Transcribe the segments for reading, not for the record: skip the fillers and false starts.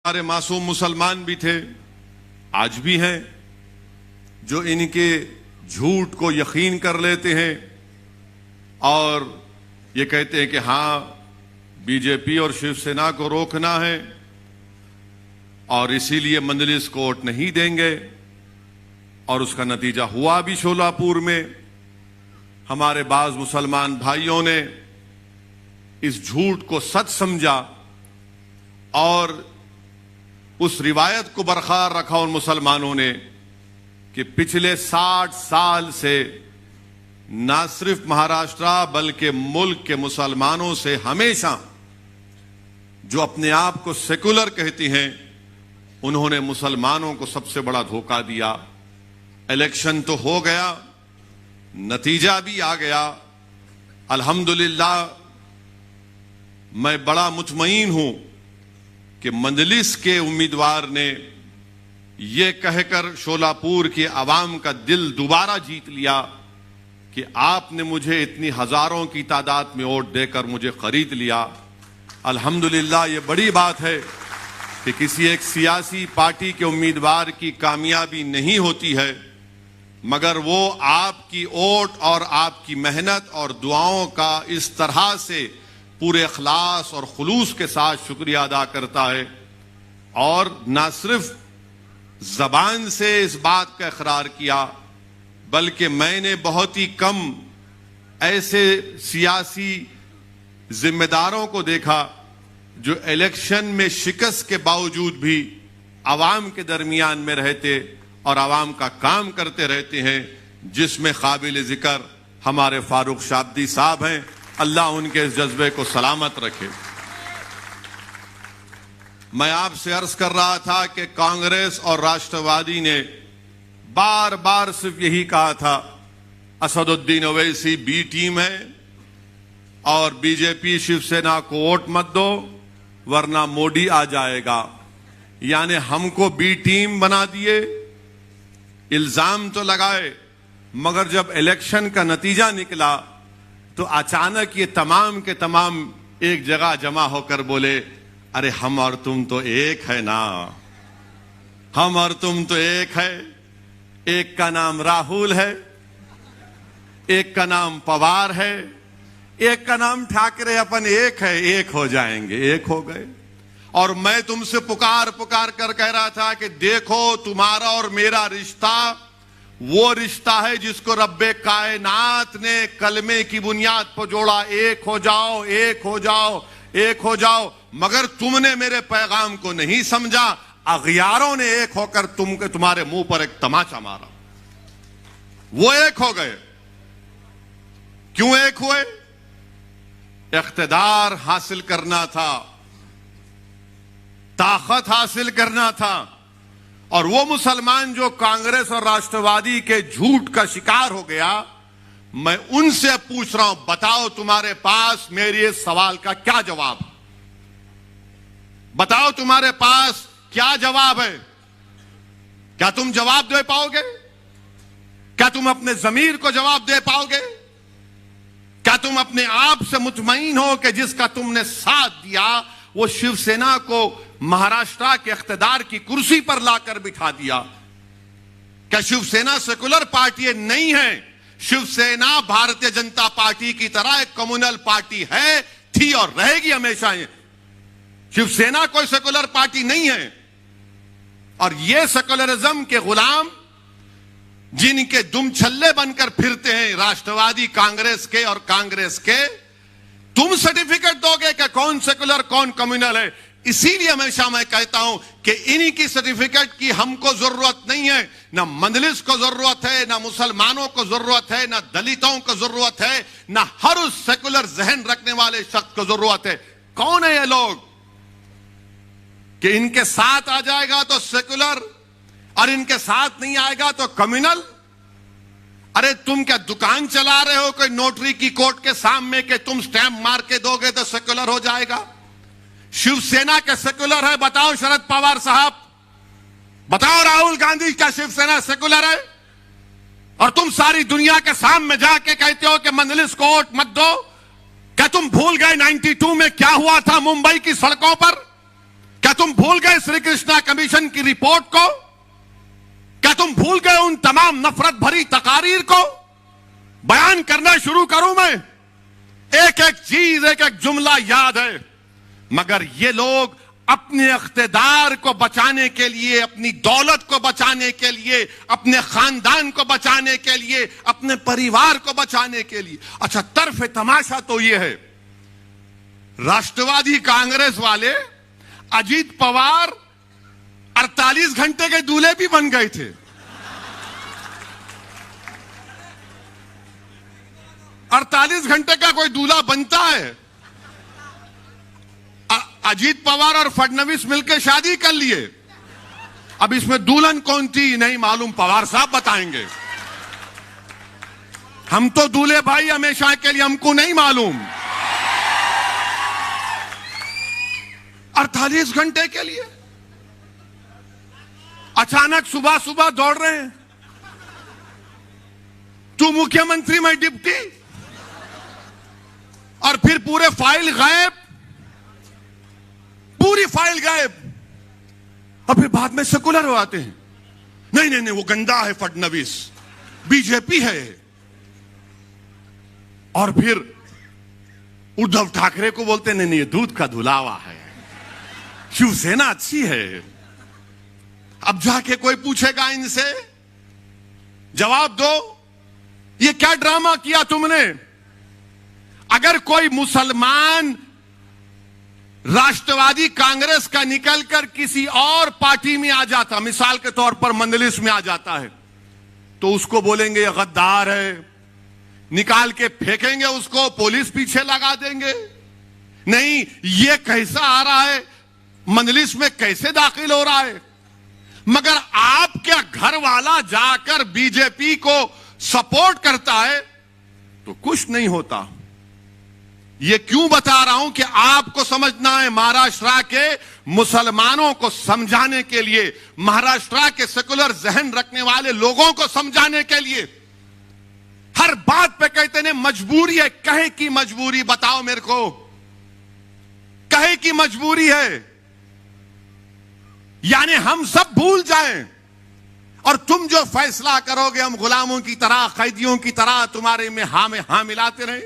सारे मासूम मुसलमान भी थे, आज भी हैं, जो इनके झूठ को यकीन कर लेते हैं और ये कहते हैं कि हां बीजेपी और शिवसेना को रोकना है और इसीलिए मंजलिस को वोट नहीं देंगे। और उसका नतीजा हुआ भी। शोलापुर में हमारे बाज मुसलमान भाइयों ने इस झूठ को सच समझा और उस रिवायत को बरकरार रखा उन मुसलमानों ने कि पिछले 60 साल से न सिर्फ महाराष्ट्र बल्कि मुल्क के मुसलमानों से हमेशा जो अपने आप को सेकुलर कहती हैं, उन्होंने मुसलमानों को सबसे बड़ा धोखा दिया। इलेक्शन तो हो गया, नतीजा भी आ गया। अल्हम्दुलिल्लाह मैं बड़ा मुतमईन हूं कि मंजलिस के उम्मीदवार ने यह कहकर शोलापुर के अवाम का दिल दोबारा जीत लिया कि आपने मुझे इतनी हजारों की तादाद में वोट देकर मुझे खरीद लिया। अल्हम्दुलिल्लाह ये बड़ी बात है कि किसी एक सियासी पार्टी के उम्मीदवार की कामयाबी नहीं होती है, मगर वो आपकी वोट और आपकी मेहनत और दुआओं का इस तरह से पूरे इखलास और खुलूस के साथ शुक्रिया अदा करता है और न सिर्फ जबान से इस बात का इकरार किया, बल्कि मैंने बहुत ही कम ऐसे सियासी जिम्मेदारों को देखा जो इलेक्शन में शिकस्त के बावजूद भी आवाम के दरमियान में रहते और आवाम का काम करते रहते हैं, जिसमें काबिल जिक्र हमारे फारूक शाब्दी साहब हैं। अल्लाह उनके इस जज्बे को सलामत रखे। मैं आपसे अर्ज कर रहा था कि कांग्रेस और राष्ट्रवादी ने बार बार सिर्फ यही कहा था, असदुद्दीन ओवैसी बी टीम है और बीजेपी शिवसेना को वोट मत दो वरना मोदी आ जाएगा। यानी हमको बी टीम बना दिए, इल्जाम तो लगाए, मगर जब इलेक्शन का नतीजा निकला तो अचानक ये तमाम के तमाम एक जगह जमा होकर बोले, अरे हम और तुम तो एक है ना, हम और तुम तो एक है। एक का नाम राहुल है, एक का नाम पवार है, एक का नाम ठाकरे, अपन एक है, एक हो जाएंगे। एक हो गए। और मैं तुमसे पुकार पुकार कर कह रहा था कि देखो तुम्हारा और मेरा रिश्ता वो रिश्ता है जिसको रब्बे कायनात ने कलमे की बुनियाद पर जोड़ा, एक हो जाओ, एक हो जाओ, एक हो जाओ। मगर तुमने मेरे पैगाम को नहीं समझा, अगियारों ने एक होकर तुम्हारे मुंह पर एक तमाचा मारा। वो एक हो गए। क्यों एक हुए? इख्तिदार हासिल करना था, ताकत हासिल करना था। और वो मुसलमान जो कांग्रेस और राष्ट्रवादी के झूठ का शिकार हो गया, मैं उनसे पूछ रहा हूं, बताओ तुम्हारे पास मेरे इस सवाल का क्या जवाब है? बताओ तुम्हारे पास क्या जवाब है? क्या तुम जवाब दे पाओगे? क्या तुम अपने ज़मीर को जवाब दे पाओगे? क्या तुम अपने आप से मुतमईन हो कि जिसका तुमने साथ दिया वो शिवसेना को महाराष्ट्र के इख्तिदार की कुर्सी पर लाकर बिठा दिया? क्या शिवसेना सेकुलर पार्टी नहीं है? शिवसेना भारतीय जनता पार्टी की तरह एक कम्युनल पार्टी है, थी और रहेगी हमेशा। शिवसेना कोई सेकुलर पार्टी नहीं है। और ये सेकुलरिज्म के गुलाम जिनके दुम छल्ले बनकर फिरते हैं राष्ट्रवादी कांग्रेस के और कांग्रेस के, तुम सर्टिफिकेट दोगे कि कौन सेकुलर कौन कम्युनल है? इसीलिए हमेशा मैं कहता हूं कि इन्हीं की सर्टिफिकेट की हमको जरूरत नहीं है। ना मंजलिस को जरूरत है, ना मुसलमानों को जरूरत है, ना दलितों को जरूरत है, ना हर उस सेकुलर जहन रखने वाले शख्स को जरूरत है। कौन है ये लोग कि इनके साथ आ जाएगा तो सेकुलर और इनके साथ नहीं आएगा तो कम्युनल? अरे तुम क्या दुकान चला रहे हो कोई नोटरी की कोर्ट के सामने के तुम स्टैंप मार के दोगे तो सेकुलर हो जाएगा? शिवसेना के सेकुलर है? बताओ शरद पवार साहब, बताओ राहुल गांधी, क्या शिवसेना सेकुलर है? और तुम सारी दुनिया के सामने जाके कहते हो कि मंजलिस को वोट मत दो। क्या तुम भूल गए 92 में क्या हुआ था मुंबई की सड़कों पर? क्या तुम भूल गए श्री कृष्णा कमीशन की रिपोर्ट को? क्या तुम भूल गए उन तमाम नफरत भरी तकारीर को? बयान करना शुरू करूं मैं, एक एक चीज, एक एक जुमला याद है, मगर ये लोग अपने इख्तिदार को बचाने के लिए, अपनी दौलत को बचाने के लिए, अपने खानदान को बचाने के लिए, अपने परिवार को बचाने के लिए। अच्छा, तरफ तमाशा तो ये है, राष्ट्रवादी कांग्रेस वाले अजीत पवार 48 घंटे के दूल्हे भी बन गए थे। 48 घंटे का कोई दूल्हा बनता है? अजीत पवार और फडणवीस मिलकर शादी कर लिए। अब इसमें दुल्हन कौन थी नहीं मालूम, पवार साहब बताएंगे। हम तो दूल्हे भाई हमेशा के लिए, हमको नहीं मालूम। 48 घंटे के लिए अचानक सुबह सुबह दौड़ रहे हैं, तू मुख्यमंत्री मैं डिप्टी, और फिर पूरे फाइल गायब, पूरी फाइल गायब। और फिर बाद में सेकुलर हो आते हैं, नहीं नहीं नहीं वो गंदा है फडणवीस, बीजेपी है। और फिर उद्धव ठाकरे को बोलते नहीं नहीं ये दूध का धुलावा है, शिवसेना अच्छी है। अब जाके कोई पूछेगा इनसे, जवाब दो, ये क्या ड्रामा किया तुमने? अगर कोई मुसलमान राष्ट्रवादी कांग्रेस का निकलकर किसी और पार्टी में आ जाता, मिसाल के तौर पर मंदलिस में आ जाता है, तो उसको बोलेंगे ये गद्दार है, निकाल के फेंकेंगे उसको, पुलिस पीछे लगा देंगे। नहीं, ये कैसा आ रहा है, मंदलिस में कैसे दाखिल हो रहा है? मगर आपके घर वाला जाकर बीजेपी को सपोर्ट करता है तो कुछ नहीं होता। ये क्यों बता रहा हूं कि आपको समझना है, महाराष्ट्र के मुसलमानों को समझाने के लिए, महाराष्ट्र के सेकुलर जहन रखने वाले लोगों को समझाने के लिए। हर बात पे कहते हैं मजबूरी है, कहे की मजबूरी बताओ मेरे को, कहे की मजबूरी है? यानी हम सब भूल जाएं और तुम जो फैसला करोगे हम गुलामों की तरह, कैदियों की तरह तुम्हारे में हाँ मिलाते रहे।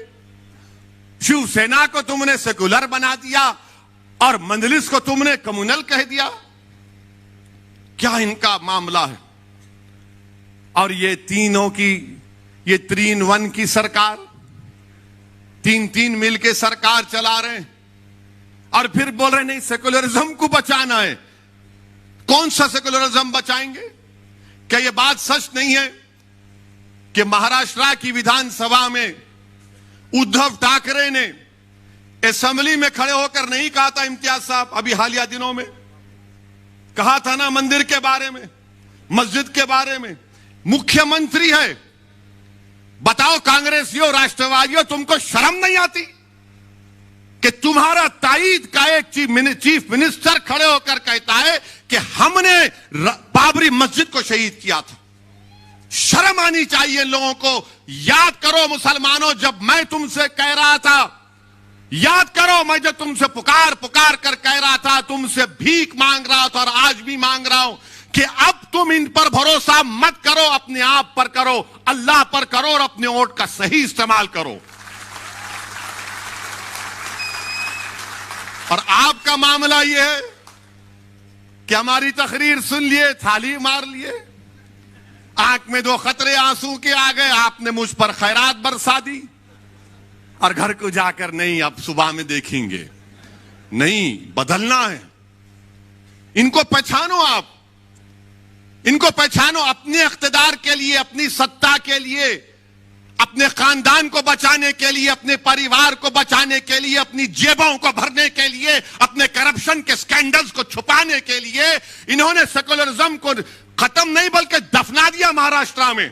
शिवसेना को तुमने सेकुलर बना दिया और मंदलिस को तुमने कम्युनल कह दिया। क्या इनका मामला है? और ये तीनों की, ये 3-1 की सरकार, 3-3 मिल के सरकार चला रहे हैं और फिर बोल रहे नहीं सेकुलरिज्म को बचाना है। कौन सा सेकुलरिज्म बचाएंगे? क्या यह बात सच नहीं है कि महाराष्ट्र की विधानसभा में उद्धव ठाकरे ने असेंबली में खड़े होकर नहीं कहा था, इम्तियाज साहब अभी हालिया दिनों में कहा था ना, मंदिर के बारे में, मस्जिद के बारे में, मुख्यमंत्री है, बताओ कांग्रेसियों राष्ट्रवादियों तुमको शर्म नहीं आती कि तुम्हारा ताईद का एक चीफ मिनिस्टर खड़े होकर कहता है कि हमने बाबरी मस्जिद को शहीद किया था? शर्म आनी चाहिए लोगों को। याद करो मुसलमानों, जब मैं तुमसे कह रहा था, याद करो मैं जब तुमसे पुकार कर कह रहा था, तुमसे भीख मांग रहा था और आज भी मांग रहा हूं कि अब तुम इन पर भरोसा मत करो, अपने आप पर करो, अल्लाह पर करो और अपने वोट का सही इस्तेमाल करो। और आपका मामला यह है कि हमारी तकरीर सुन लिए, थाली मार लिए, आंख में 2 खतरे आंसू के आ गए, आपने मुझ पर खैरात बरसा दी और घर को जाकर नहीं अब सुबह में देखेंगे। नहीं, बदलना है। इनको पहचानो, आप इनको पहचानो, अपने इख्तिदार के लिए, अपनी सत्ता के लिए, अपने खानदान को बचाने के लिए, अपने परिवार को बचाने के लिए, अपनी जेबों को भरने के लिए, अपने करप्शन के स्कैंडल्स को छुपाने के लिए इन्होंने सेकुलरिज्म को खत्म नहीं बल्कि दफना दिया। महाराष्ट्र में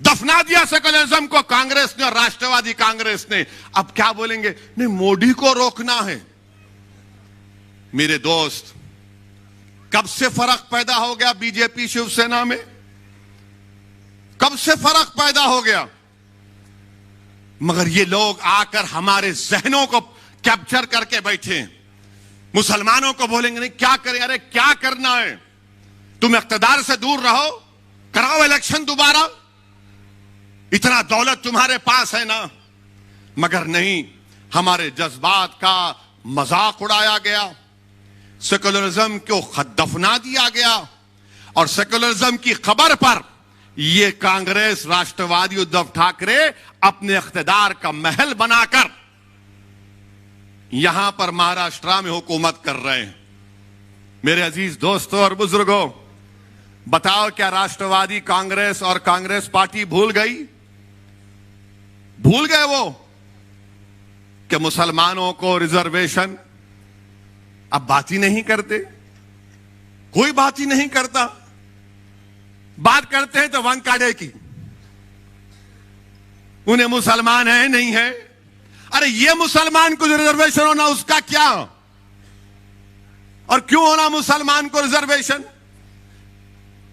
दफना दिया सेकुलरिज्म को कांग्रेस ने और राष्ट्रवादी कांग्रेस ने। अब क्या बोलेंगे? नहीं, मोदी को रोकना है। मेरे दोस्त, कब से फर्क पैदा हो गया बीजेपी शिवसेना में? कब से फर्क पैदा हो गया? मगर ये लोग आकर हमारे जहनों को कैप्चर करके बैठे। मुसलमानों को बोलेंगे नहीं क्या करें, अरे क्या करना है, तुम इख्तिदार से दूर रहो, कराओ इलेक्शन दोबारा, इतना दौलत तुम्हारे पास है ना। मगर नहीं, हमारे जज्बात का मजाक उड़ाया गया, सेकुलरिज्म को दफना दिया गया और सेकुलरिज्म की खबर पर यह कांग्रेस राष्ट्रवादी उद्धव ठाकरे अपने इख्तिदार का महल बनाकर यहां पर महाराष्ट्र में हुकूमत कर रहे हैं। मेरे अजीज दोस्तों और बुजुर्गों, बताओ क्या राष्ट्रवादी कांग्रेस और कांग्रेस पार्टी भूल गई? भूल गए वो कि मुसलमानों को रिजर्वेशन, अब बात ही नहीं करते, कोई बात ही नहीं करता। बात करते हैं तो वंकाड़े की, उन्हें मुसलमान है नहीं है। अरे ये मुसलमान को जो रिजर्वेशन होना उसका क्या, और क्यों होना मुसलमान को रिजर्वेशन?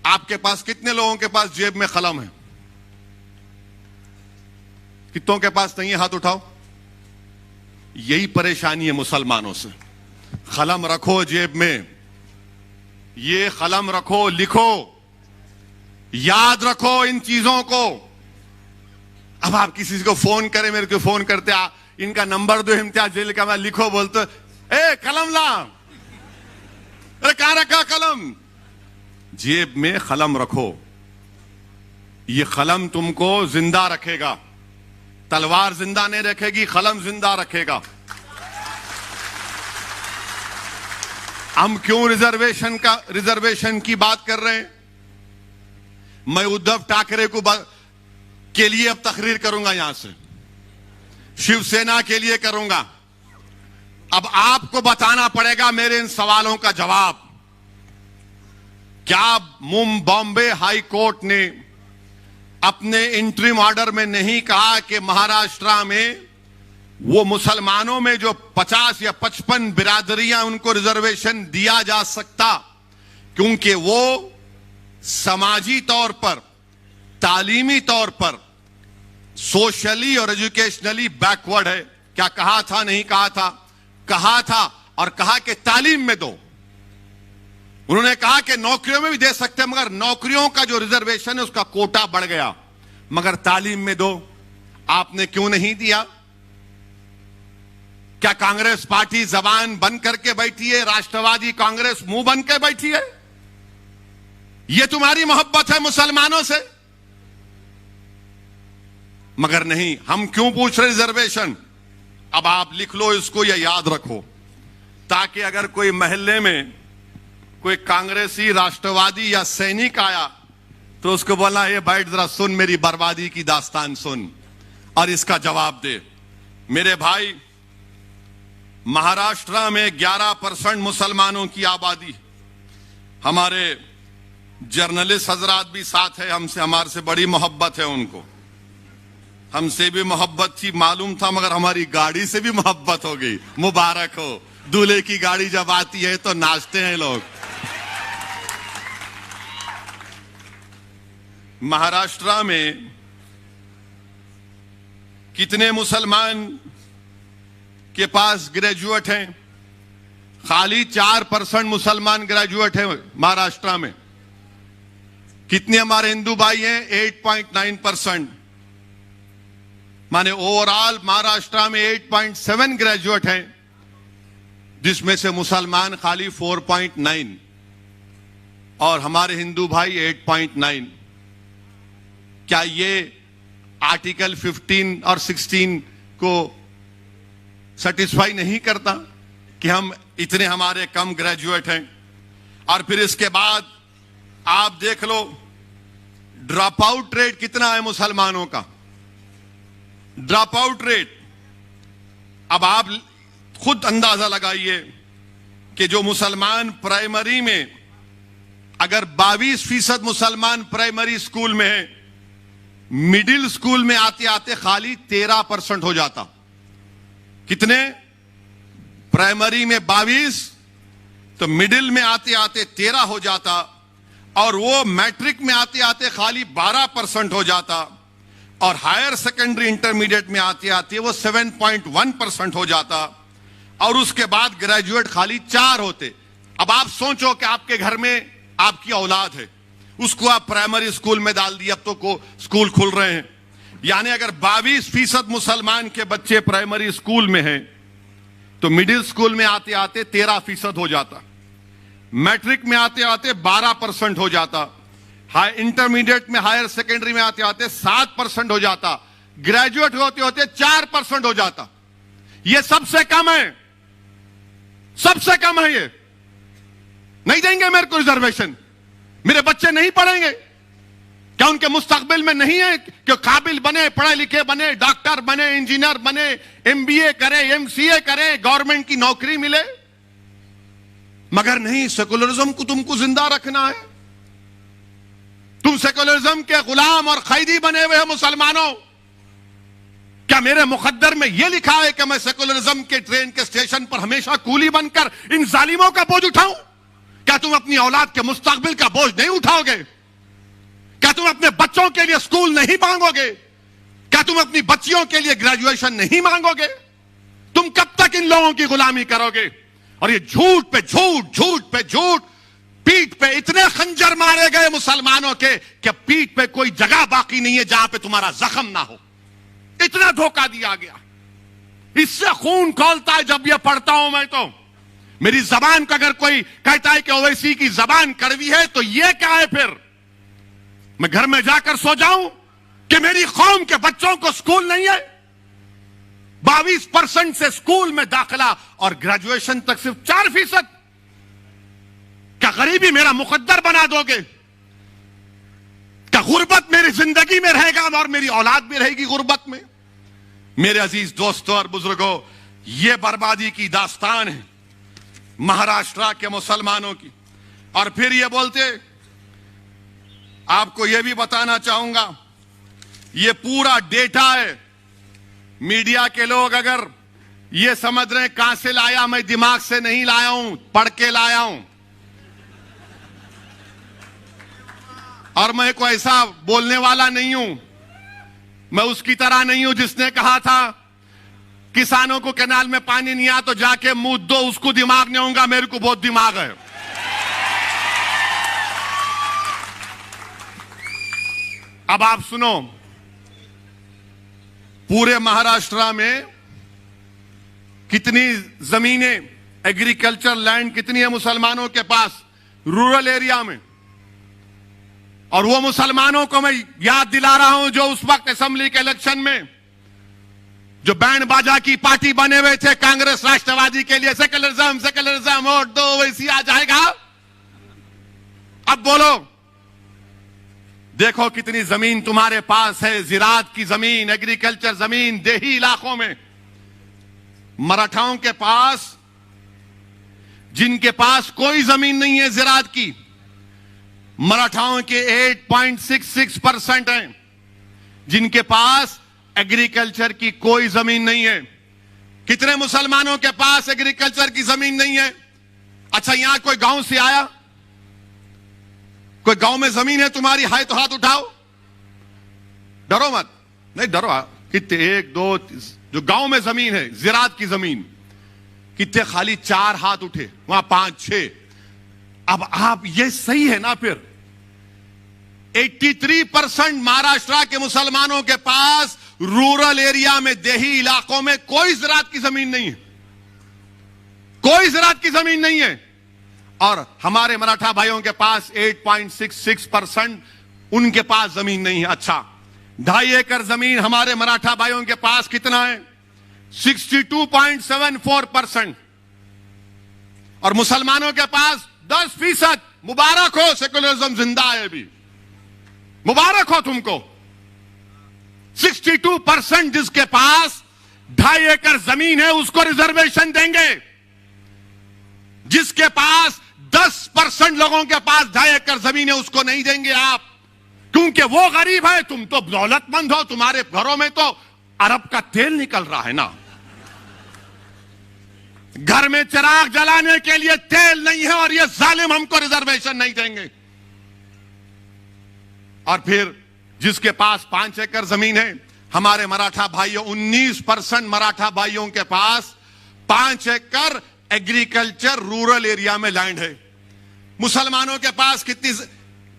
आपके पास कितने लोगों के पास जेब में कलम है? कितनों के पास नहीं है? हाथ उठाओ। यही परेशानी है मुसलमानों से। कलम रखो जेब में, ये कलम रखो, लिखो, याद रखो इन चीजों को। अब आप किसी को फोन करें, मेरे को फोन करते, इनका नंबर दो, इम्तियाज जेल का, मैं लिखो, बोलते ए कलम ला, अरे कहां रखा कलम? जेब में कलम रखो, ये कलम तुमको जिंदा रखेगा। तलवार जिंदा नहीं रखेगी, कलम जिंदा रखेगा। हम क्यों रिजर्वेशन की बात कर रहे हैं? मैं उद्धव ठाकरे के लिए अब तकरीर करूंगा, यहां से शिवसेना के लिए करूंगा। अब आपको बताना पड़ेगा मेरे इन सवालों का जवाब। क्या बॉम्बे हाई कोर्ट ने अपने इंटरिम ऑर्डर में नहीं कहा कि महाराष्ट्र में वो मुसलमानों में जो 50 या 55 बिरादरियां, उनको रिजर्वेशन दिया जा सकता, क्योंकि वो समाजी तौर पर, तालीमी तौर पर, सोशली और एजुकेशनली बैकवर्ड है? क्या कहा था? नहीं कहा था? कहा था, और कहा कि तालीम में दो। उन्होंने कहा कि नौकरियों में भी दे सकते हैं, मगर नौकरियों का जो रिजर्वेशन है उसका कोटा बढ़ गया, मगर तालीम में दो। आपने क्यों नहीं दिया? क्या कांग्रेस पार्टी जबान बंद करके बैठी है? राष्ट्रवादी कांग्रेस मुंह बंद के बैठी है? यह तुम्हारी मोहब्बत है मुसलमानों से? मगर नहीं, हम क्यों पूछ रहे रिजर्वेशन? अब आप लिख लो इसको या याद रखो, ताकि अगर कोई महल्ले में कोई कांग्रेसी, राष्ट्रवादी या सैनिक आया तो उसको बोला, ये बैठ जरा सुन, मेरी बर्बादी की दास्तान सुन और इसका जवाब दे। मेरे भाई, महाराष्ट्र में 11% मुसलमानों की आबादी। हमारे जर्नलिस्ट हजरात भी साथ है, हमारे से बड़ी मोहब्बत है उनको, हमसे भी मोहब्बत थी, मालूम था, मगर हमारी गाड़ी से भी मोहब्बत हो गई। मुबारक हो, दूल्हे की गाड़ी जब आती है तो नाचते हैं लोग। महाराष्ट्र में कितने मुसलमान के पास ग्रेजुएट हैं? खाली 4% मुसलमान ग्रेजुएट हैं महाराष्ट्र में। कितने हमारे हिंदू भाई हैं? 8.9%। माने ओवरऑल महाराष्ट्र में 8.7 ग्रेजुएट हैं, जिसमें से मुसलमान खाली 4.9 और हमारे हिंदू भाई 8.9। क्या ये आर्टिकल 15 और 16 को सेटिस्फाई नहीं करता कि हम इतने हमारे कम ग्रेजुएट हैं? और फिर इसके बाद आप देख लो, ड्रॉप आउट रेट कितना है मुसलमानों का? ड्रॉप आउट रेट, अब आप खुद अंदाजा लगाइए कि जो मुसलमान प्राइमरी में, अगर 22% मुसलमान प्राइमरी स्कूल में है, मिडिल स्कूल में आते आते खाली 13% हो जाता। कितने? प्राइमरी में 22, तो मिडिल में आते आते 13 हो जाता, और वो मैट्रिक में आते आते खाली 12% हो जाता, और हायर सेकेंडरी इंटरमीडिएट में आते आते वो 7.1% हो जाता। और उसके बाद ग्रेजुएट खाली 4 होते। अब आप सोचो कि आपके घर में आपकी औलाद है, उसको आप प्राइमरी स्कूल में डाल दिए, अब तो को स्कूल खुल रहे हैं, यानी अगर 22% मुसलमान के बच्चे प्राइमरी स्कूल में हैं तो मिडिल स्कूल में आते आते 13% हो जाता, मैट्रिक में आते आते 12% हो जाता, हाई इंटरमीडिएट में हायर सेकेंडरी में आते आते 7% हो जाता, ग्रेजुएट होते होते 4% हो जाता। यह सबसे कम है, सबसे कम है। ये नहीं देंगे मेरे को रिजर्वेशन, मेरे बच्चे नहीं पढ़ेंगे क्या? उनके मुस्तकबिल में नहीं है कि काबिल बने, पढ़े लिखे बने, डॉक्टर बने, इंजीनियर बने, एमबीए करे, एमसीए करे, गवर्नमेंट की नौकरी मिले? मगर नहीं, सेकुलरिज्म को तुमको जिंदा रखना है। तुम सेकुलरिज्म के गुलाम और कैदी बने हुए हो मुसलमानों। क्या मेरे मुकद्दर में यह लिखा है कि मैं सेकुलरिज्म के ट्रेन के स्टेशन पर हमेशा कूली बनकर इन जालिमों का बोझ उठाऊं? क्या तुम अपनी औलाद के मुस्तकबिल का बोझ नहीं उठाओगे? क्या तुम अपने बच्चों के लिए स्कूल नहीं मांगोगे? क्या तुम अपनी बच्चियों के लिए ग्रेजुएशन नहीं मांगोगे? तुम कब तक इन लोगों की गुलामी करोगे? और ये झूठ पे झूठ, झूठ पे झूठ, पीठ पे इतने खंजर मारे गए मुसलमानों के कि पीठ पे कोई जगह बाकी नहीं है जहां पे तुम्हारा जख्म ना हो। इतना धोखा दिया गया, इससे खून खौलता है जब यह पढ़ता हूं मैं। तो मेरी जबान का अगर कोई कहता है कि ओवैसी की जबान कड़वी है तो यह क्या है? फिर मैं घर में जाकर सो जाऊं कि मेरी कौम के बच्चों को स्कूल नहीं है? 22% से स्कूल में दाखिला और ग्रेजुएशन तक सिर्फ 4%। क्या गरीबी मेरा मुकद्दर बना दोगे? क्या गुर्बत मेरी जिंदगी में रहेगा और मेरी औलाद भी रहेगी गुर्बत में? मेरे अजीज दोस्तों और बुजुर्गों, यह बर्बादी की दास्तान है महाराष्ट्र के मुसलमानों की। और फिर ये बोलते, आपको यह भी बताना चाहूंगा, यह पूरा डेटा है। मीडिया के लोग अगर ये समझ रहे हैं कहां से लाया, मैं दिमाग से नहीं लाया हूं, पढ़ के लाया हूं। और मैं कोई ऐसा बोलने वाला नहीं हूं, मैं उसकी तरह नहीं हूं जिसने कहा था किसानों को कैनाल में पानी नहीं आया तो जाके मुंह दो, उसको दिमाग नहीं होगा, मेरे को बहुत दिमाग है। अब आप सुनो, पूरे महाराष्ट्र में कितनी जमीनें, एग्रीकल्चर लैंड कितनी है मुसलमानों के पास रूरल एरिया में। और वो मुसलमानों को मैं याद दिला रहा हूं जो उस वक्त असेंबली के इलेक्शन में जो बैंड बाजा की पार्टी बने हुए थे कांग्रेस राष्ट्रवादी के लिए, सेकुलरिज्म सेकुलरिज्म, वोट दो वैसी आ जाएगा। अब बोलो, देखो कितनी जमीन तुम्हारे पास है, जिरात की जमीन, एग्रीकल्चर जमीन, देही इलाकों में। मराठाओं के पास, जिनके पास कोई जमीन नहीं है जिरात की, मराठाओं के 8.66% हैं जिनके पास एग्रीकल्चर की कोई जमीन नहीं है। कितने मुसलमानों के पास एग्रीकल्चर की जमीन नहीं है? अच्छा, यहां कोई गांव से आया, कोई गांव में जमीन है तुम्हारी, हाय तो हाथ उठाओ, डरो मत, नहीं डरो। कितने, 1 2 जो गांव में जमीन है जिरात की जमीन, कितने खाली 4 हाथ उठे, वहां 5 6। अब आप, ये सही है ना? फिर 83% महाराष्ट्र के मुसलमानों के पास रूरल एरिया में, देही इलाकों में कोई ज़राअत की जमीन नहीं है, कोई ज़राअत की जमीन नहीं है। और हमारे मराठा भाइयों के पास 8.66% उनके पास जमीन नहीं है। अच्छा, 2.5 एकड़ जमीन हमारे मराठा भाइयों के पास कितना है? 62.74%। और मुसलमानों के पास 10%। मुबारक हो, सेकुलरिज्म जिंदा है अभी, मुबारक हो तुमको। 62% जिसके पास 2.5 एकड़ जमीन है उसको रिजर्वेशन देंगे। जिसके पास 10% लोगों के पास 2.5 एकड़ जमीन है उसको नहीं देंगे आप, क्योंकि वो गरीब है, तुम तो दौलतमंद हो, तुम्हारे घरों में तो अरब का तेल निकल रहा है ना। घर में चिराग जलाने के लिए तेल नहीं है और ये जालिम हमको रिजर्वेशन नहीं देंगे। और फिर जिसके पास 5 एकड़ जमीन है, हमारे मराठा भाइयों, 19% मराठा भाइयों के पास 5 एकड़ एग्रीकल्चर रूरल एरिया में लैंड है। मुसलमानों के पास कितनी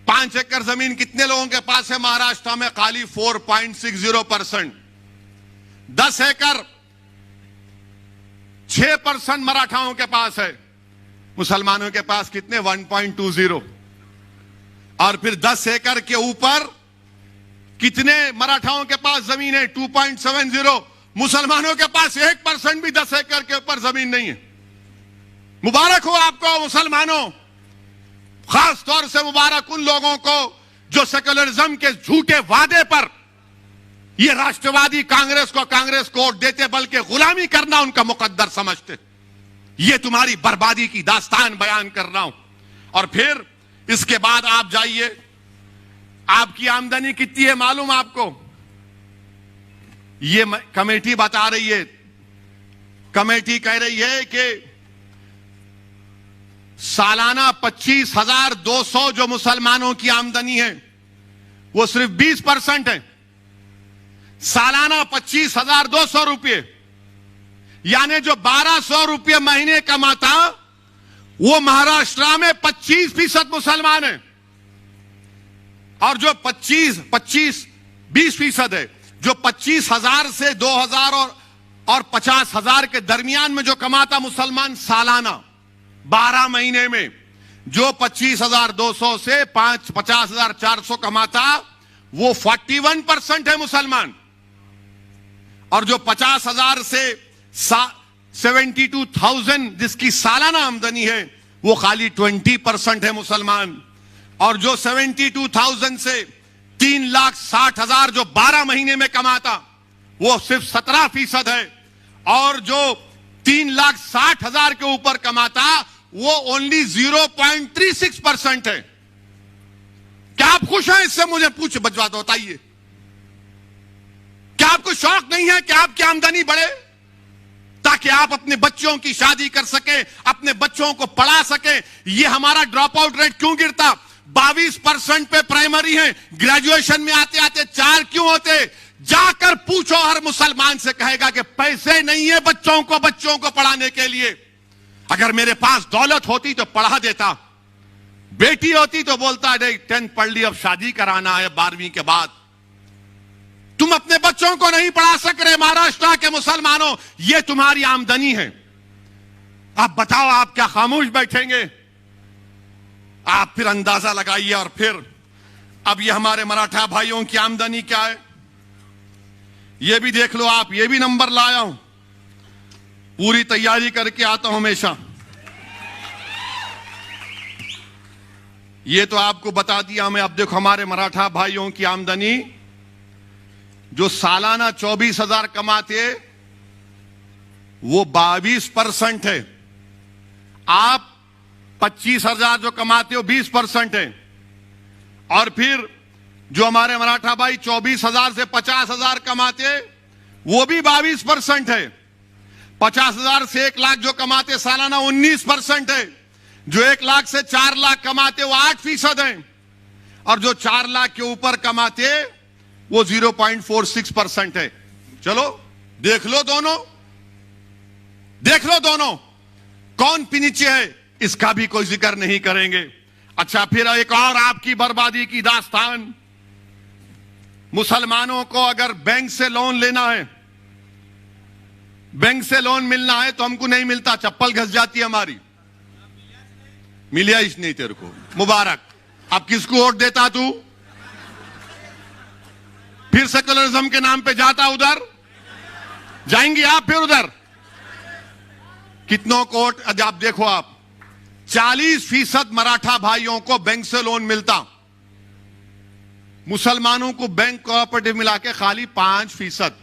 5 एकड़ जमीन कितने लोगों के पास है महाराष्ट्र में? खाली 4.60%। 10 एकड़ 6% मराठाओं के पास है। मुसलमानों के पास कितने? 1.20। और फिर 10 एकड़ के ऊपर कितने मराठाओं के पास जमीन है? 2.70। मुसलमानों के पास 1% भी 10 एकड़ के ऊपर जमीन नहीं है। मुबारक हो आपको मुसलमानों, खास तौर से मुबारक उन लोगों को जो सेक्युलरिज्म के झूठे वादे पर ये राष्ट्रवादी कांग्रेस को वोट देते, बल्कि गुलामी करना उनका मुकद्दर समझते। ये तुम्हारी बर्बादी की दास्तान बयान कर रहा हूं। और फिर इसके बाद आप जाइए, आपकी आमदनी कितनी है मालूम आपको? ये कमेटी बता रही है, कमेटी कह रही है कि सालाना 25,200 जो मुसलमानों की आमदनी है वो सिर्फ 20% है। सालाना 25,200 रुपये, यानी जो 1,200 रुपये महीने कमाता वो महाराष्ट्र में 25% मुसलमान है। और जो 20% है, जो 25,000 से 2,000 और 50,000 के दरमियान में जो कमाता मुसलमान सालाना 12 महीने में, जो 25,200 से 50,400 कमाता वो 41% है मुसलमान। और जो 50,000 से 72,000 जिसकी सालाना आमदनी है वो खाली 20% है मुसलमान। और जो 72,000 से 3,60,000 जो 12 महीने में कमाता वो सिर्फ 17% है। और जो 3,60,000 के ऊपर कमाता वो ओनली 0.36% है। क्या आप खुश हैं इससे? मुझे बजवा दो, बताइए। क्या आपको शौक नहीं है कि आपकी आमदनी बढ़े ताकि आप अपने बच्चों की शादी कर सके, अपने बच्चों को पढ़ा सके? ये हमारा ड्रॉप आउट रेट क्यों गिरता? 22% पे प्राइमरी है, ग्रेजुएशन में आते आते 4 क्यों होते? जाकर पूछो, हर मुसलमान से कहेगा कि पैसे नहीं है बच्चों को पढ़ाने के लिए। अगर मेरे पास दौलत होती तो पढ़ा देता, बेटी होती तो बोलता नहीं 10th पढ़ ली, अब शादी कराना है 12वीं के बाद। तुम अपने बच्चों को नहीं पढ़ा सक रहे महाराष्ट्र के मुसलमानों, यह तुम्हारी आमदनी है। आप बताओ, आप क्या खामोश बैठेंगे? आप फिर अंदाजा लगाइए। और फिर अब ये हमारे मराठा भाइयों की आमदनी क्या है ये भी देख लो आप। ये भी नंबर लाया हूं, पूरी तैयारी करके आता हूं हमेशा। ये तो आपको बता दिया मैं। अब देखो हमारे मराठा भाइयों की आमदनी जो सालाना 24,000 कमाते वो 22% है। आप 25,000 जो कमाते हो 20% है। और फिर जो हमारे मराठा भाई 24,000 से 50,000 कमाते वो भी 22% है। 50,000 से 1 लाख जो कमाते सालाना 19% है। जो 1 लाख से 4 लाख कमाते वो 8% है। और जो 4 लाख के ऊपर कमाते वो 0.46% है। चलो देख लो दोनों कौन नीचे है, इसका भी कोई जिक्र नहीं करेंगे। अच्छा, फिर एक और आपकी बर्बादी की दास्तान। मुसलमानों को अगर बैंक से लोन लेना है, बैंक से लोन मिलना है तो हमको नहीं मिलता, चप्पल घस जाती है हमारी। मिलिया ही नहीं तेरे को, मुबारक। अब किसको वोट देता तू? फिर सेक्युलरिज्म के नाम पे जाता उधर? जाएंगे आप फिर उधर? कितनों को वोट? आप देखो, आप 40% मराठा भाइयों को बैंक से लोन मिलता, मुसलमानों को बैंक कोऑपरेटिव मिला के खाली 5%।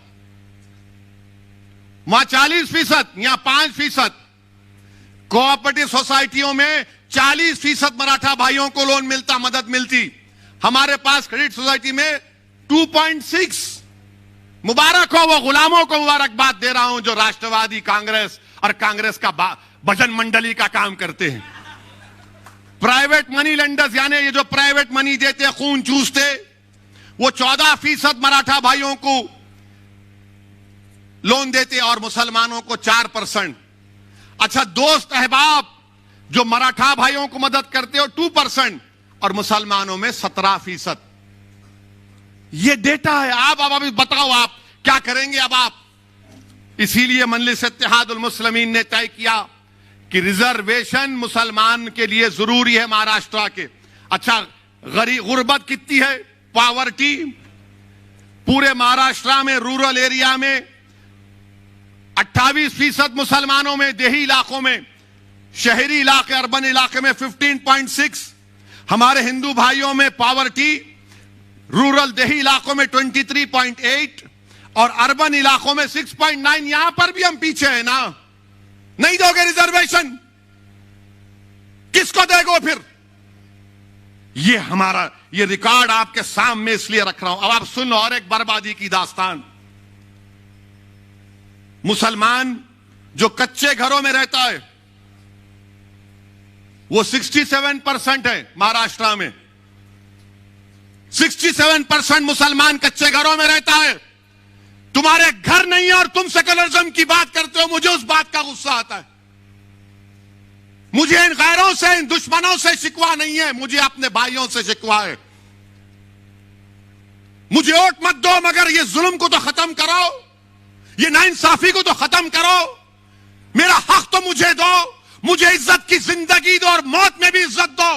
वहां 40%, यहां 5%। कोऑपरेटिव सोसाइटियों में 40% मराठा भाइयों को लोन मिलता, मदद मिलती। हमारे पास क्रेडिट सोसाइटी में 2.6। मुबारक हो वो गुलामों को मुबारकबाद दे रहा हूं जो राष्ट्रवादी कांग्रेस और कांग्रेस का भजन मंडली का काम करते हैं। प्राइवेट मनी लेंडर्स, यानी ये जो प्राइवेट मनी देते, खून चूसते, वो 14% मराठा भाइयों को लोन देते और मुसलमानों को 4%। अच्छा, दोस्त अहबाब जो मराठा भाइयों को मदद करते हो 2% और मुसलमानों में 17%। ये डेटा है। आप अभी बताओ आप क्या करेंगे अब आप। इसीलिए मजलिस इत्तेहादुल मुस्लिमीन ने तय किया कि रिजर्वेशन मुसलमान के लिए जरूरी है महाराष्ट्र के। अच्छा, गुर्बत कितनी है, पॉवर्टी पूरे महाराष्ट्र में रूरल एरिया में 28% मुसलमानों में, देही इलाकों में, शहरी इलाके अर्बन इलाके में 15.6, हमारे हिंदू भाइयों में पॉवर्टी रूरल देही इलाकों में 23.8 और अर्बन इलाकों में 6.9। यहां पर भी हम पीछे हैं ना। नहीं दोगे रिजर्वेशन, किसको देगो फिर। ये हमारा ये रिकॉर्ड आपके सामने इसलिए रख रहा हूं। अब आप सुन लो और एक बर्बादी की दास्तान। मुसलमान जो कच्चे घरों में रहता है वो 67% है महाराष्ट्र में। 67% मुसलमान कच्चे घरों में रहता है। तुम्हारे घर नहीं है और तुम सेकुलरिज्म की बात करते हो। मुझे उस बात का गुस्सा आता है। मुझे इन गैरों से, इन दुश्मनों से शिकवा नहीं है, मुझे अपने भाइयों से शिकवा है। मुझे वोट मत दो मगर ये जुल्म को तो खत्म करो, ये नाइंसाफी को तो खत्म करो। मेरा हक तो मुझे दो, मुझे इज्जत की जिंदगी दो और मौत में भी इज्जत दो।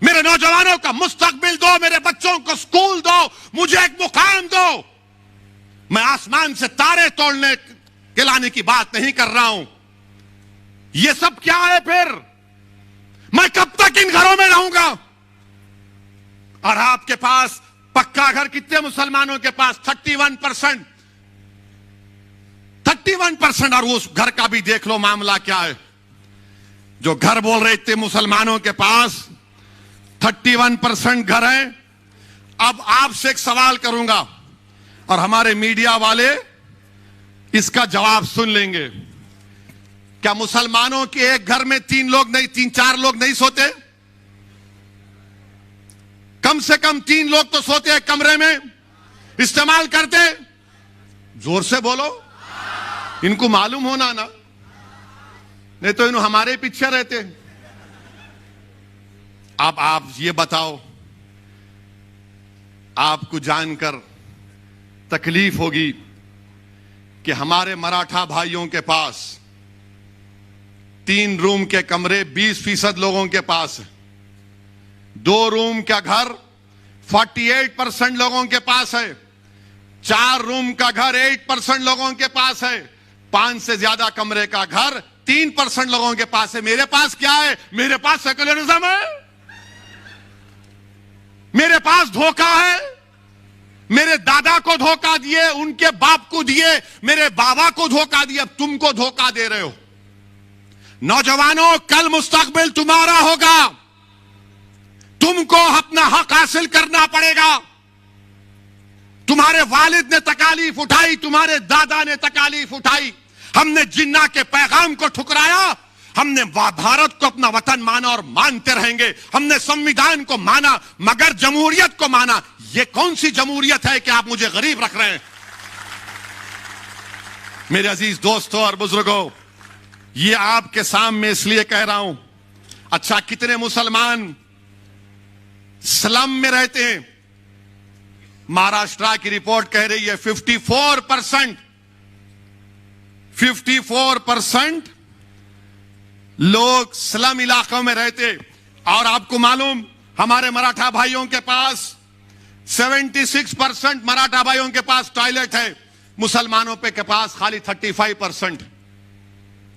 मेरे नौजवानों का मुस्तकबिल दो, मेरे बच्चों को स्कूल दो, मुझे एक मुकाम दो। मैं आसमान से तारे तोड़ने के लाने की बात नहीं कर रहा हूं। ये सब क्या है फिर। मैं कब तक इन घरों में रहूंगा। और आपके पास पक्का घर कितने मुसलमानों के पास 31%। 31% और उस घर का भी देख लो मामला क्या है। जो घर बोल रहे थे मुसलमानों के पास 31% घर है। अब आपसे एक सवाल करूंगा और हमारे मीडिया वाले इसका जवाब सुन लेंगे। क्या मुसलमानों के एक घर में 3-4 लोग नहीं सोते? कम से कम 3 लोग तो सोते हैं कमरे में, इस्तेमाल करते। जोर से बोलो, इनको मालूम होना ना, नहीं तो इन्हों हमारे पीछे रहते। अब आप ये बताओ, आपको जानकर तकलीफ होगी कि हमारे मराठा भाइयों के पास 3 रूम के कमरे 20% लोगों के पास है। 2 रूम का घर 48% लोगों के पास है। 4 रूम का घर 8% लोगों के पास है। 5 से ज्यादा कमरे का घर 3% लोगों के पास है। मेरे पास क्या है? मेरे पास सेकुलरिज्म है। मेरे पास धोखा है। मेरे दादा को धोखा दिए, उनके बाप को दिए, मेरे बाबा को धोखा दिया, अब तुमको धोखा दे रहे हो। नौजवानों, कल मुस्तकबिल तुम्हारा होगा। तुमको अपना हक हासिल करना पड़ेगा। तुम्हारे वालिद ने तकालीफ उठाई, तुम्हारे दादा ने तकालीफ उठाई। हमने जिन्ना के पैगाम को ठुकराया। हमने भारत को अपना वतन माना और मानते रहेंगे। हमने संविधान को माना मगर जमहूरियत को माना। यह कौन सी जमहूरियत है कि आप मुझे गरीब रख रहे हैं? मेरे अजीज दोस्तों और बुजुर्गों, ये आपके सामने इसलिए कह रहा हूं। अच्छा, कितने मुसलमान स्लम में रहते हैं? महाराष्ट्र की रिपोर्ट कह रही है 54%। 54% लोग स्लम इलाकों में रहते। और आपको मालूम, हमारे मराठा भाइयों के पास 76% मराठा भाइयों के पास टॉयलेट है। मुसलमानों के पास खाली 35%।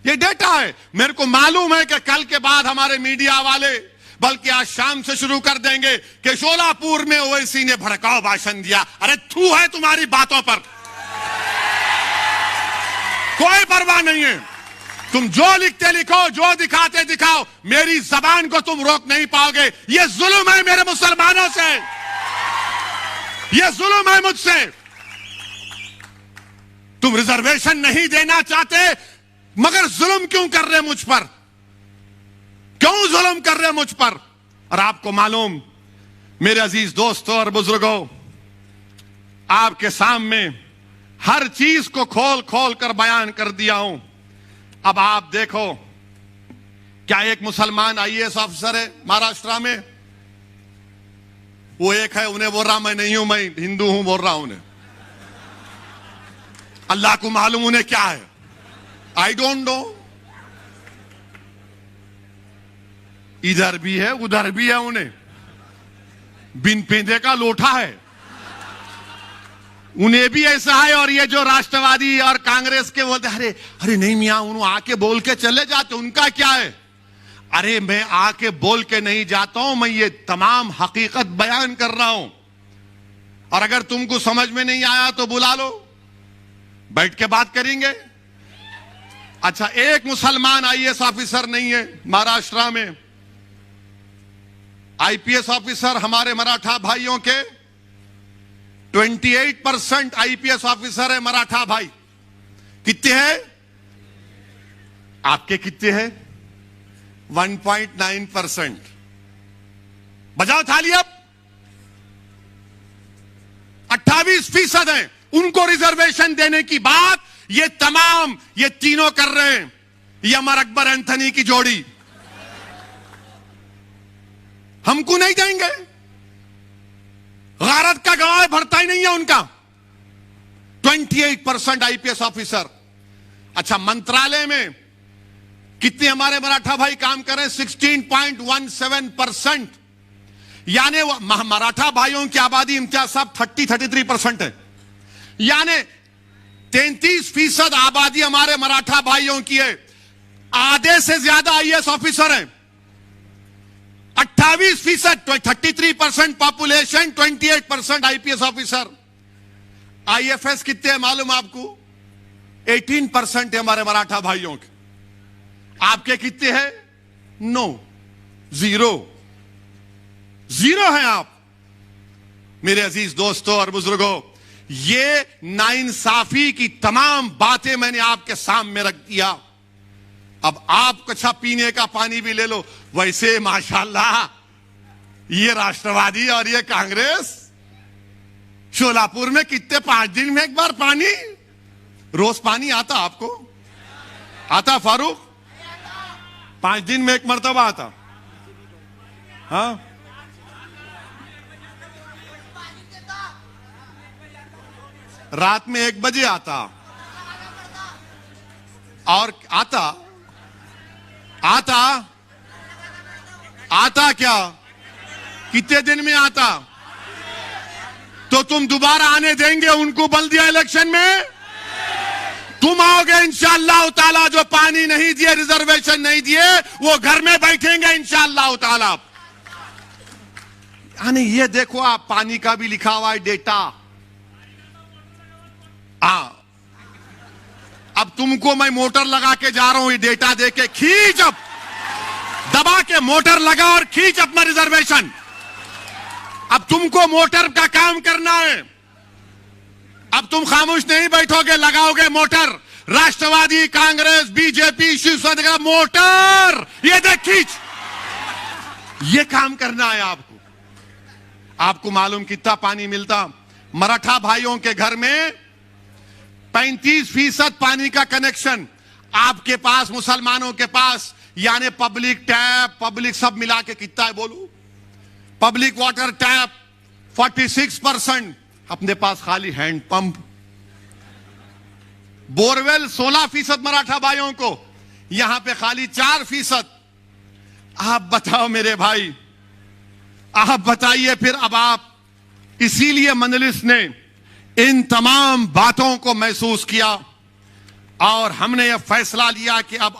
ये डेटा है। मेरे को मालूम है कि कल के बाद हमारे मीडिया वाले, बल्कि आज शाम से शुरू कर देंगे कि शोलापुर में ओवैसी ने भड़काऊ भाषण दिया। अरे थू है तुम्हारी बातों पर, कोई परवाह नहीं है। तुम जो लिखते लिखो, जो दिखाते दिखाओ, मेरी जबान को तुम रोक नहीं पाओगे। यह जुल्म है मेरे मुसलमानों से, यह जुल्म है मुझसे। तुम रिजर्वेशन नहीं देना चाहते मगर जुल्म क्यों कर रहे मुझ पर? क्यों जुल्म कर रहे मुझ पर? और आपको मालूम, मेरे अजीज दोस्तों और बुजुर्गों, आपके सामने हर चीज को खोल खोल कर बयान कर दिया हूं। अब आप देखो, क्या एक मुसलमान आईएएस ऑफिसर है महाराष्ट्र में? वो एक है, उन्हें बोल रहा मैं नहीं हूं, मैं हिंदू हूं बोल रहा हूं उन्हें। अल्लाह को मालूम उन्हें क्या है, आई डोंट नो। इधर भी है उधर भी है, उन्हें बिन पेंदे का लोटा है, उन्हें भी ऐसा है। और ये जो राष्ट्रवादी और कांग्रेस के बोलते अरे अरे नहीं मियां, उन्होंने आके बोल के चले जाते, उनका क्या है? अरे मैं आके बोल के नहीं जाता हूं, मैं ये तमाम हकीकत बयान कर रहा हूं। और अगर तुमको समझ में नहीं आया तो बुला लो, बैठ के बात करेंगे। अच्छा, एक मुसलमान आईएएस ऑफिसर नहीं है महाराष्ट्र में। आईपीएस ऑफिसर हमारे मराठा भाइयों के 28% आईपीएस ऑफिसर है मराठा भाई। कितने हैं? आपके कितने हैं? 1.9%। बजाओ थाली अब। 28% है उनको रिजर्वेशन देने की बात ये तमाम ये तीनों कर रहे हैं, ये अमर अकबर एंथनी की जोड़ी। हमको नहीं देंगे, गारत का गवाह भरता ही नहीं है उनका। 28% आईपीएस ऑफिसर। अच्छा, मंत्रालय में कितने हमारे मराठा भाई काम कर रहे हैं? 16.17%। यानी मराठा भाइयों की आबादी इम्तियाज साहब 33% है, यानी 33% आबादी हमारे मराठा भाइयों की है। आधे से ज्यादा आईएएस ऑफिसर हैं। 28%, 33% पॉपुलेशन, 28% आईपीएस ऑफिसर। आईएफएस कितने हैं मालूम आपको? 18% है हमारे मराठा भाइयों के। आपके कितने हैं? नो, जीरो हैं आप। मेरे अजीज दोस्तों और बुजुर्गों, ये नाइंसाफी की तमाम बातें मैंने आपके सामने रख दिया। अब आप अच्छा पीने का पानी भी ले लो। वैसे माशाल्लाह ये राष्ट्रवादी और ये कांग्रेस शोलापुर में कितने 5 दिन में एक बार पानी, रोज पानी आता आपको? आता फारूक? 5 दिन में एक मर्तबा आता। हाँ, रात में 1 बजे आता। और आता क्या? कितने दिन में आता? तो तुम दोबारा आने देंगे उनको बल्दिया इलेक्शन में? तुम आओगे इंशाअल्लाह ताला। जो पानी नहीं दिए, रिजर्वेशन नहीं दिए, वो घर में बैठेंगे इंशाअल्लाह ताला। यानी ये देखो आप, पानी का भी लिखा हुआ है डेटा। अब तुमको मैं मोटर लगा के जा रहा हूं, ये डेटा दे के खींच, अब दबा के मोटर लगा और खींच अपना रिजर्वेशन। अब तुमको मोटर का काम करना है। अब तुम खामोश नहीं बैठोगे, लगाओगे मोटर। राष्ट्रवादी, कांग्रेस, बीजेपी, शिवसेना मोटर, ये देख खींच। ये काम करना है आपको। आपको मालूम कितना पानी मिलता? मराठा भाइयों के घर में 35% पानी का कनेक्शन। आपके पास, मुसलमानों के पास, यानी पब्लिक टैप, पब्लिक सब मिला के कितना है बोलू? Public water tap 46%। अपने पास खाली हैंड पंप। बोरवेल 16% मराठा भाइयों को, यहां पे खाली 4%। आप बताओ मेरे भाई, आप बताइए फिर। अब आप, इसीलिए मजलिस ने इन तमाम बातों को महसूस किया और हमने यह फैसला लिया कि अब